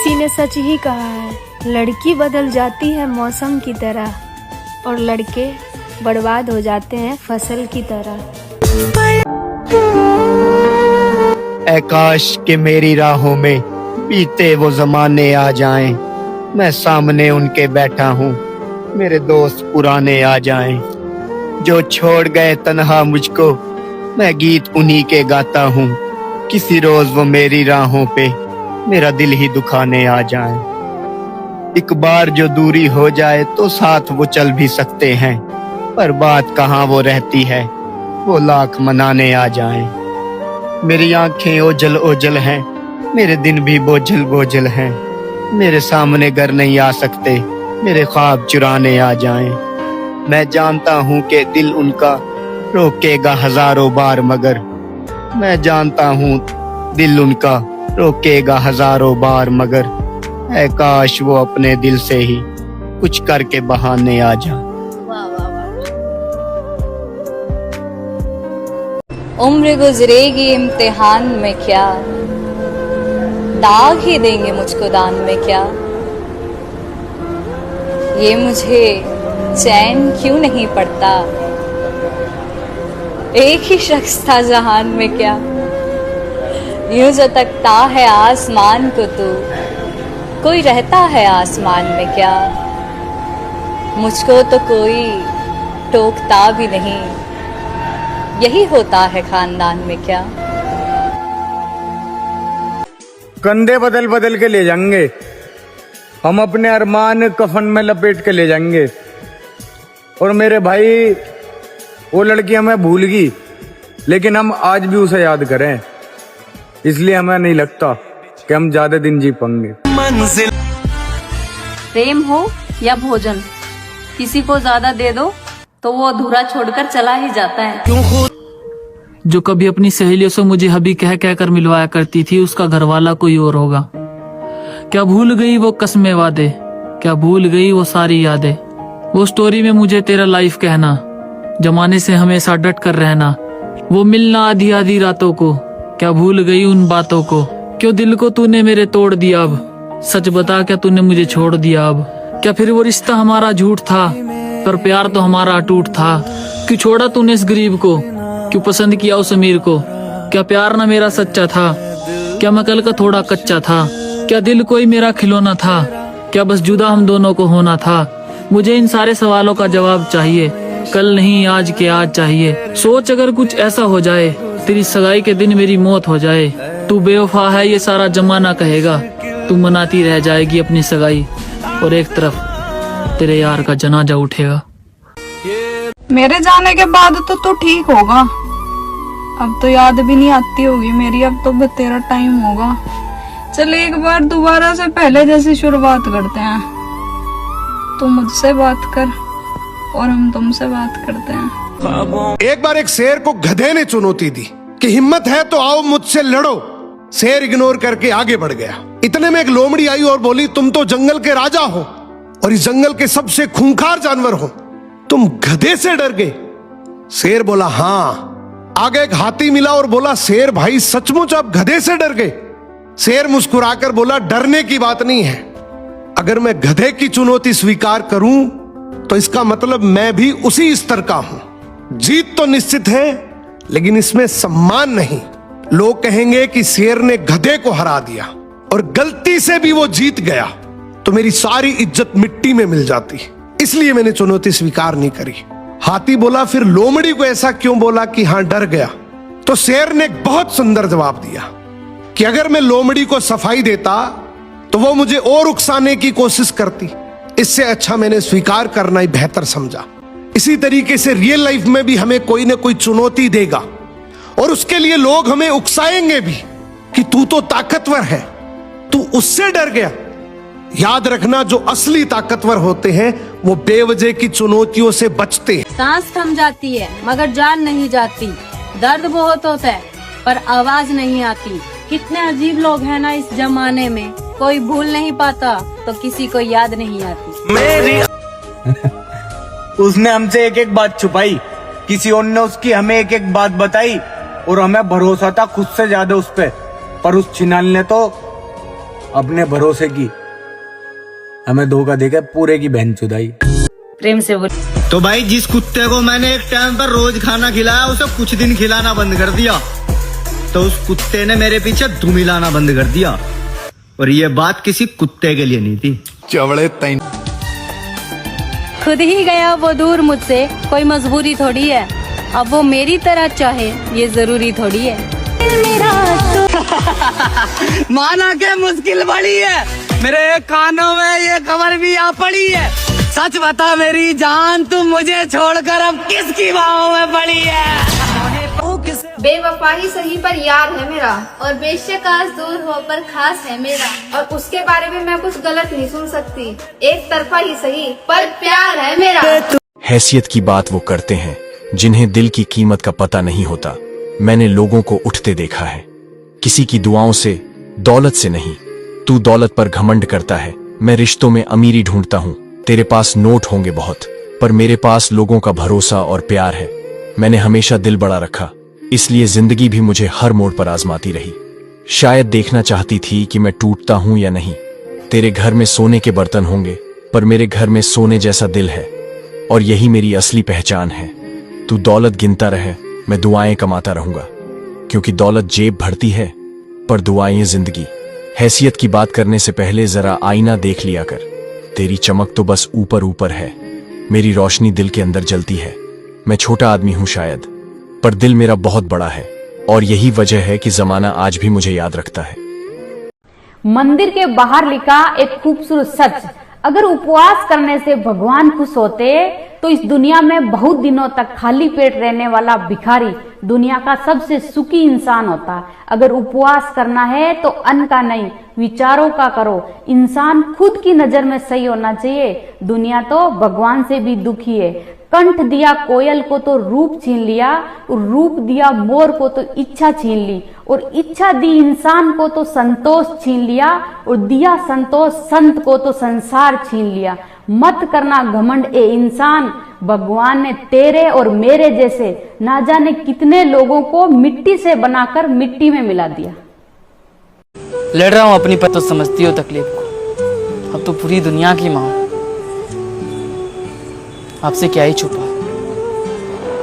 किसी ने सच ही कहा है, लड़की बदल जाती है मौसम की तरह और लड़के बर्बाद हो जाते हैं फसल की तरह। ऐ काश कि मेरी राहों में बीते वो जमाने आ जाएं, मैं सामने उनके बैठा हूँ, मेरे दोस्त पुराने आ जाएं। जो छोड़ गए तन्हा मुझको, मैं गीत उन्हीं के गाता हूँ, किसी रोज वो मेरी राहों पे मेरा दिल ही दुखाने आ जाए। एक बार जो दूरी हो जाए तो साथ वो चल भी सकते हैं, पर बात कहाँ वो रहती है, वो लाख मनाने आ जाए। मेरी आंखें ओझल ओझल हैं, मेरे दिन भी बोझल बोझल हैं, मेरे सामने घर नहीं आ सकते, मेरे ख्वाब चुराने आ जाएं। मैं जानता हूँ कि दिल उनका रोकेगा हजारों बार, मगर मैं जानता हूँ दिल उनका रोकेगा हजारों बार, मगर ऐ काश वो अपने दिल से ही कुछ करके बहाने आ जा। उम्र गुजरेगी इम्तिहान में क्या, दाग ही देंगे मुझको दान में क्या। ये मुझे चैन क्यों नहीं पड़ता, एक ही शख्स था जहान में क्या। यूं जो तकता है आसमान को तू, कोई रहता है आसमान में क्या। मुझको तो कोई टोकता भी नहीं, यही होता है खानदान में क्या। कंधे बदल बदल के ले जाएंगे हम, अपने अरमान कफन में लपेट के ले जाएंगे। और मेरे भाई, वो लड़की हमें भूल गई, लेकिन हम आज भी उसे याद करें, इसलिए हमें नहीं लगता कि हम ज्यादा दिन जी पाएंगे। प्रेम हो या भोजन, किसी को ज्यादा दे दो तो वो अधूरा छोड़कर चला ही जाता है। जो कभी अपनी सहेलियों से मुझे हबी कह कह कर मिलवाया करती थी, उसका घरवाला कोई और होगा। क्या भूल गई वो कस्में वादे, क्या भूल गई वो सारी यादें। वो स्टोरी में मुझे तेरा लाइफ कहना, जमाने से हमेशा डट कर रहना। वो मिलना आधी आधी रातों को, क्या भूल गई उन बातों को। क्यों दिल को तूने मेरे तोड़ दिया अब, सच बता क्या तूने मुझे छोड़ दिया अब। क्या फिर वो रिश्ता हमारा झूठ था, पर प्यार तो हमारा अटूट था। क्यों छोड़ा तूने इस गरीब को, क्यों पसंद किया उस अमीर को। क्या प्यार ना मेरा सच्चा था, क्या मैं कल का थोड़ा कच्चा था। क्या दिल कोई मेरा खिलौना था, क्या बस जुदा हम दोनों को होना था। मुझे इन सारे सवालों का जवाब चाहिए, कल नहीं आज के आज चाहिए। सोच अगर कुछ ऐसा हो जाए, तेरी सगाई के दिन मेरी मौत हो जाए। तू बेवफा है ये सारा जमाना कहेगा, तू मनाती रह जाएगी अपनी सगाई, और एक तरफ तेरे यार का जनाजा उठेगा। मेरे जाने के बाद तो तू ठीक होगा, अब तो याद भी नहीं आती होगी मेरी, अब तो तेरा टाइम होगा। चल एक बार दोबारा से पहले जैसी शुरुआत करते हैं। तू मुझसे बात कर और हम तुमसे बात करते हैं। एक बार एक शेर को गधे ने चुनौती दी कि हिम्मत है तो आओ मुझसे लड़ो। शेर इग्नोर करके आगे बढ़ गया। इतने में एक लोमड़ी आई और बोली, तुम तो जंगल के राजा हो और इस जंगल के सबसे खूंखार जानवर हो, तुम गधे से डर गए। शेर बोला हाँ। आगे एक हाथी मिला और बोला, शेर भाई सचमुच आप गधे से डर गए। शेर मुस्कुराकर बोला, डरने की बात नहीं है, अगर मैं गधे की चुनौती स्वीकार करूं तो इसका मतलब मैं भी उसी स्तर का हूं। जीत तो निश्चित है, लेकिन इसमें सम्मान नहीं। लोग कहेंगे कि शेर ने गधे को हरा दिया और गलती से भी वो जीत गया तो मेरी सारी इज्जत मिट्टी में मिल जाती, इसलिए मैंने चुनौती स्वीकार नहीं करी। हाथी बोला, फिर लोमड़ी को ऐसा क्यों बोला कि हां डर गया? तो शेर ने एक बहुत सुंदर जवाब दिया कि अगर मैं लोमड़ी को सफाई देता तो वो मुझे और उकसाने की कोशिश करती, इससे अच्छा मैंने स्वीकार करना ही बेहतर समझा। इसी तरीके से रियल लाइफ में भी हमें कोई ना कोई चुनौती देगा और उसके लिए लोग हमें उकसाएंगे भी कि तू तो ताकतवर है, तू उससे डर गया। याद रखना, जो असली ताकतवर होते हैं वो बेवजह की चुनौतियों से बचते हैं। सांस थम जाती है मगर जान नहीं जाती, दर्द बहुत होता है पर आवाज नहीं आती। कितने अजीब लोग हैं ना इस जमाने में, कोई भूल नहीं पाता तो किसी को याद नहीं आती। मेरी उसने हमसे एक एक बात छुपाई, किसी और ने उसकी हमें एक एक बात बताई, और हमें भरोसा था खुद से ज्यादा उस पे, पर उस छिनाल ने तो अपने भरोसे की हमें धोखा देकर पूरे की बहन चुदाई। प्रेम से बोल। तो भाई जिस कुत्ते को मैंने एक टाइम पर रोज खाना खिलाया उसे कुछ दिन खिलाना बंद कर दिया, तो उस कुत्ते ने मेरे पीछे धूम मिलाना बंद कर दिया। और ये बात किसी कुत्ते के लिए नहीं थी। चवड़े तैन खुद ही गया वो दूर मुझसे, कोई मजबूरी थोड़ी है। अब वो मेरी तरह चाहे ये जरूरी थोड़ी है। माना के मुश्किल बड़ी है, मेरे कानों में ये खबर भी आ पड़ी है। सच बता मेरी जान, तू मुझे छोड़कर अब किसकी बाहों में पड़ी है। बेवफा ही सही पर यार है मेरा, और बेशक आज दूर हो पर खास है मेरा। और उसके बारे में मैं कुछ गलत नहीं सुन सकती, एक तरफा ही सही पर प्यार है मेरा। हैसियत की बात वो करते हैं जिन्हें दिल की कीमत का पता नहीं होता। मैंने लोगों को उठते देखा है, किसी की दुआओं से, दौलत से नहीं। तू दौलत पर घमंड करता है, मैं रिश्तों में अमीरी ढूंढता हूँ। तेरे पास नोट होंगे बहुत, पर मेरे पास लोगों का भरोसा और प्यार है। मैंने हमेशा दिल बड़ा रखा, इसलिए जिंदगी भी मुझे हर मोड़ पर आजमाती रही। शायद देखना चाहती थी कि मैं टूटता हूं या नहीं। तेरे घर में सोने के बर्तन होंगे, पर मेरे घर में सोने जैसा दिल है, और यही मेरी असली पहचान है। तू दौलत गिनता रहे, मैं दुआएं कमाता रहूंगा, क्योंकि दौलत जेब भरती है पर दुआएं जिंदगी। हैसियत की बात करने से पहले जरा आईना देख लिया कर, तेरी चमक तो बस ऊपर ऊपर है, मेरी रोशनी दिल के अंदर जलती है। मैं छोटा आदमी हूं शायद, पर दिल मेरा बहुत बड़ा है, और यही वजह है कि जमाना आज भी मुझे याद रखता है। मंदिर के बाहर लिखा एक खूबसूरत सच, अगर उपवास करने से भगवान खुश होते तो इस दुनिया में बहुत दिनों तक खाली पेट रहने वाला भिखारी दुनिया का सबसे सुखी इंसान होता। अगर उपवास करना है तो अन्न का नहीं, विचारों का करो। इंसान खुद की नजर में सही होना चाहिए, दुनिया तो भगवान से भी दुखी है। कंठ दिया कोयल को तो रूप छीन लिया, और रूप दिया मोर को तो इच्छा छीन ली, और इच्छा दी इंसान को तो संतोष छीन लिया, और दिया संतोष संत को तो संसार छीन लिया। मत करना घमंड ए इंसान, भगवान ने तेरे और मेरे जैसे ना जाने कितने लोगों को मिट्टी से बनाकर मिट्टी में मिला दिया। लड़ रहा हूँ अपनी पर, तो समझती हो तकलीफ को। अब तो पूरी दुनिया की माँ हूं, आपसे क्या ही छुपा,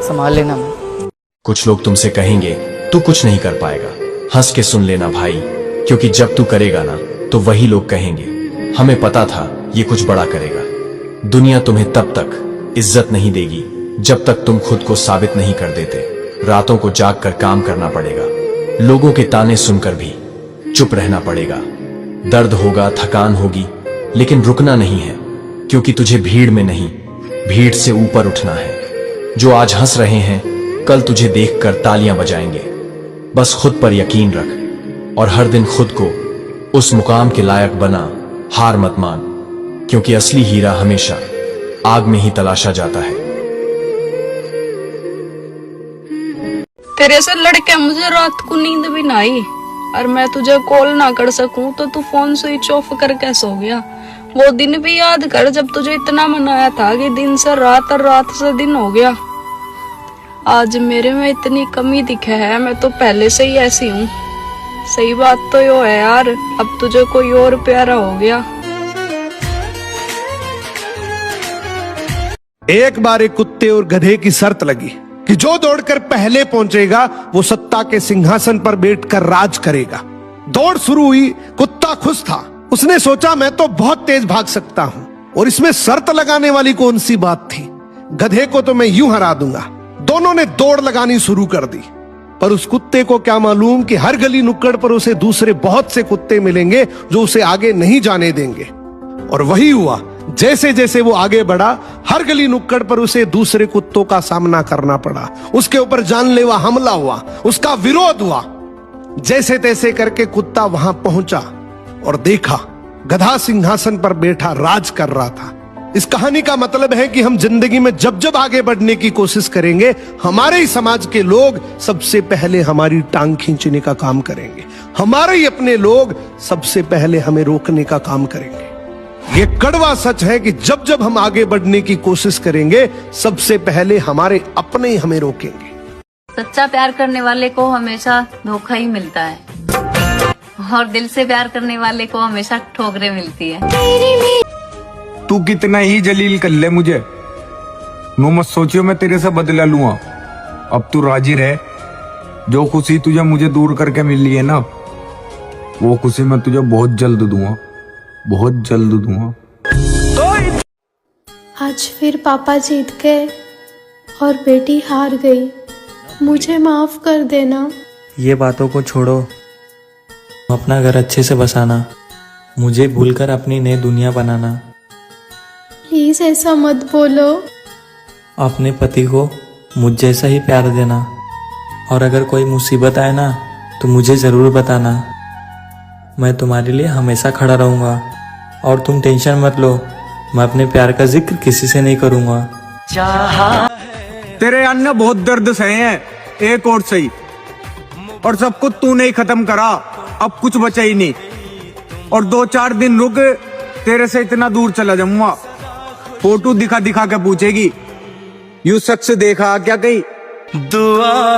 संभाल लेना। मैं कुछ लोग तुमसे कहेंगे तू कुछ नहीं कर पाएगा, हंस के सुन लेना भाई, क्योंकि जब तू करेगा ना तो वही लोग कहेंगे हमें पता था ये कुछ बड़ा करेगा। दुनिया तुम्हें तब तक इज्जत नहीं देगी जब तक तुम खुद को साबित नहीं कर देते। रातों को जाग कर काम करना पड़ेगा, लोगों के ताने सुनकर भी चुप रहना पड़ेगा। दर्द होगा, थकान होगी, लेकिन रुकना नहीं है, क्योंकि तुझे भीड़ में नहीं भीड़ से ऊपर उठना है। जो आज हंस रहे हैं कल तुझे देखकर तालियां बजाएंगे। बस खुद पर यकीन रख और हर दिन खुद को उस मुकाम के लायक बना। हार मत मान, क्योंकि असली हीरा हमेशा आग में ही तलाशा जाता है। तेरे से लड़के मुझे रात को नींद भी ना आई, और मैं तुझे कॉल ना कर सकूं तो तू फोन स्विच ऑफ करके सो गया। वो दिन भी याद कर जब तुझे इतना मनाया था कि दिन से रात और रात से दिन हो गया। आज मेरे में इतनी कमी दिखे है, मैं तो पहले से ही ऐसी हूँ। सही बात तो यो है यार, अब तुझे कोई और प्यारा हो गया। एक बार एक कुत्ते और गधे की शर्त लगी कि जो दौड़कर पहले पहुंचेगा वो सत्ता के सिंहासन पर बैठकर राज करेगा। दौड़ शुरू हुई, कुत्ता खुश था। उसने सोचा मैं तो बहुत तेज भाग सकता हूं, और इसमें शर्त लगाने वाली कौन सी बात थी। गधे को तो मैं यूं हरा दूंगा। दोनों ने दौड़ लगानी शुरू कर दी, पर उस कुत्ते को क्या मालूम कि हर गली नुक्कड़ पर उसे दूसरे बहुत से कुत्ते मिलेंगे जो उसे आगे नहीं जाने देंगे। और वही हुआ। जैसे जैसे वो आगे बढ़ा, हर गली नुक्कड़ पर उसे दूसरे कुत्तों का सामना करना पड़ा। उसके ऊपर जानलेवा हमला हुआ, उसका विरोध हुआ। जैसे तैसे करके कुत्ता वहां पहुंचा और देखा गधा सिंहासन पर बैठा राज कर रहा था। इस कहानी का मतलब है कि हम जिंदगी में जब जब आगे बढ़ने की कोशिश करेंगे, हमारे ही समाज के लोग सबसे पहले हमारी टांग खींचने का काम करेंगे। हमारे ही अपने लोग सबसे पहले हमें रोकने का काम करेंगे। ये कड़वा सच है कि जब जब हम आगे बढ़ने की कोशिश करेंगे, सबसे पहले हमारे अपने ही हमें रोकेंगे। सच्चा प्यार करने वाले को हमेशा धोखा ही मिलता है। और दिल से प्यार करने वाले को हमेशा ठोकरें मिलती है। तू कितना ही जलील कर ले मुझे, नो मत सोचियो मैं तेरे से बदला लूंगा। अब तू राजी रहे, जो खुशी तुझे मुझे दूर करके मिली है ना, वो खुशी मैं तुझे बहुत जल्द दूंगा, बहुत जल्द दूंगा। आज फिर पापा जीत गए और बेटी हार गई। मुझे माफ कर देना। ये बातों को छोड़ो, अपना घर अच्छे से बसाना, मुझे भूलकर अपनी नई दुनिया बनाना। प्लीज ऐसा मत बोलो। अपने पति को मुझ जैसा ही प्यार देना, और अगर कोई मुसीबत आए ना तो मुझे ज़रूर बताना। मैं तुम्हारे लिए हमेशा खड़ा रहूँगा, और तुम टेंशन मत लो, मैं अपने प्यार का जिक्र किसी से नहीं करूँगा। तेरे अन्य बहुत दर्द सहे हैं, एक और सही, और सब कुछ तूने ही खत्म करा, अब कुछ बचा ही नहीं। और 2-4 दिन रुक, तेरे से इतना दूर चला जाऊंगा। फोटो दिखा दिखा के पूछेगी, यू शख्स देखा क्या कहीं? दुआ